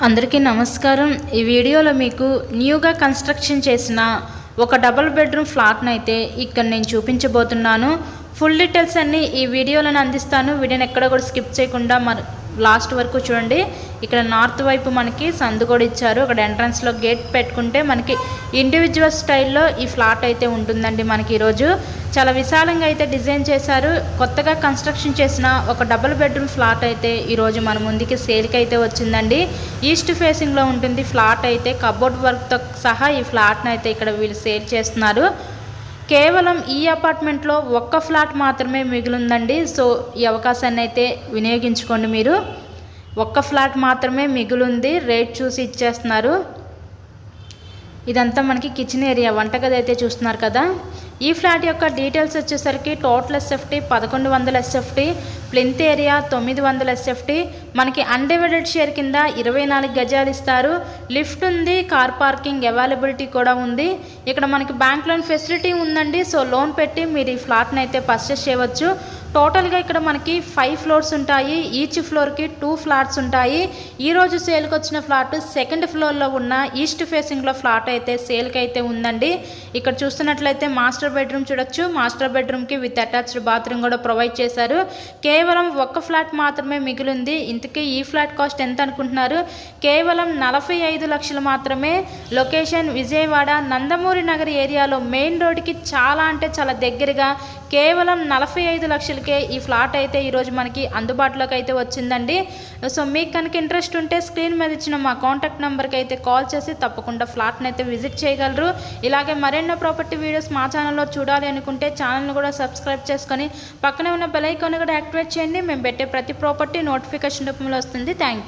అందరికీ నమస్కారం. ఈ వీడియోలో మీకు న్యూగా కన్స్ట్రక్షన్ చేసిన ఒక డబుల్ బెడ్రూమ్ ఫ్లాట్ని అయితే ఇక్కడ నేను చూపించబోతున్నాను. ఫుల్ డీటెయిల్స్ అన్నీ ఈ వీడియోలను అందిస్తాను. వీడియోని ఎక్కడ కూడా స్కిప్ చేయకుండా లాస్ట్ వరకు చూడండి. ఇక్కడ నార్త్ వైపు మనకి సందు కూడా ఇచ్చారు. అక్కడ ఎంట్రన్స్లో గేట్ పెట్టుకుంటే మనకి ఇండివిజువల్ స్టైల్లో ఈ ఫ్లాట్ అయితే ఉంటుందండి. మనకి ఈరోజు చాలా విశాలంగా అయితే డిజైన్ చేశారు. కొత్తగా కన్స్ట్రక్షన్ చేసిన ఒక డబుల్ బెడ్రూమ్ ఫ్లాట్ అయితే ఈరోజు మన ముందుకి సేల్కి అయితే వచ్చిందండి. ఈస్ట్ ఫేసింగ్లో ఉంటుంది ఫ్లాట్ అయితే. కబోర్డ్ వర్క్తో సహా ఈ ఫ్లాట్ని అయితే ఇక్కడ వీళ్ళు సేల్ చేస్తున్నారు. కేవలం ఈ అపార్ట్మెంట్లో ఒక్క ఫ్లాట్ మాత్రమే మిగిలిందండి. సో ఈ అవకాశాన్ని అయితే వినియోగించుకోండి. మీరు ఒక్క ఫ్లాట్ మాత్రమే మిగిలింది. రేట్ చూసి ఇచ్చేస్తున్నారు. ఇదంతా మనకి కిచెన్ ఏరియా, వంటగది అయితే చూస్తున్నారు కదా. ఈ ఫ్లాట్ యొక్క డీటెయిల్స్ వచ్చేసరికి total SFT 1100 SFT, plinth area 900 SFT, మనకి అన్డివైడెడ్ షేర్ కింద 24 గజాలు ఇస్తారు. లిఫ్ట్ ఉంది, కార్ పార్కింగ్ అవైలబిలిటీ కూడా ఉంది. ఇక్కడ మనకి బ్యాంక్ లోన్ ఫెసిలిటీ ఉందండి. సో లోన్ పెట్టి మీరు ఈ ఫ్లాట్ని అయితే పర్చేస్ చేయవచ్చు. టోటల్గా ఇక్కడ మనకి 5 ఫ్లోర్స్ ఉంటాయి. ఈచ్ ఫ్లోర్కి 2 ఫ్లాట్స్ ఉంటాయి. ఈరోజు సేల్కి వచ్చిన ఫ్లాట్ సెకండ్ ఫ్లోర్లో ఉన్న ఈస్ట్ ఫేసింగ్లో ఫ్లాట్ అయితే సేల్కి అయితే ఉందండి. ఇక్కడ చూస్తున్నట్లయితే మాస్టర్ బెడ్రూమ్ చూడొచ్చు. మాస్టర్ బెడ్రూమ్కి విత్ అటాచ్డ్ బాత్రూమ్ కూడా ప్రొవైడ్ చేశారు. కేవలం ఒక్క ఫ్లాట్ మాత్రమే మిగిలింది. ఇంతకీ ఈ ఫ్లాట్ కాస్ట్ ఎంత అనుకుంటున్నారు? కేవలం 45 లక్షలు మాత్రమే. లొకేషన్ విజయవాడ నందమూరి నగర్ ఏరియాలో మెయిన్ రోడ్డుకి చాలా అంటే చాలా దగ్గరగా కేవలం 45 లక్షలకే ఈ ఫ్లాట్ అయితే ఈరోజు మనకి అందుబాటులోకి అయితే వచ్చిందండి. సో మీకు కనుక ఇంట్రెస్ట్ ఉంటే స్క్రీన్ మీద ఇచ్చిన మా కాంటాక్ట్ నెంబర్కి అయితే కాల్ చేసి తప్పకుండా ఫ్లాట్ని అయితే విజిట్ చేయగలరు. ఇలాగే మరెన్నో ప్రాపర్టీ వీడియోస్ మా ఛానల్లో చూడాలి అనుకుంటే ఛానల్ని కూడా సబ్స్క్రైబ్ చేసుకొని పక్కనే ఉన్న బెల్ ఐకాన్ కూడా యాక్టివేట్ చేయండి. మేము పెట్టే ప్రతి ప్రాపర్టీ నోటిఫికేషన్ రూపంలో వస్తుంది. Thank you.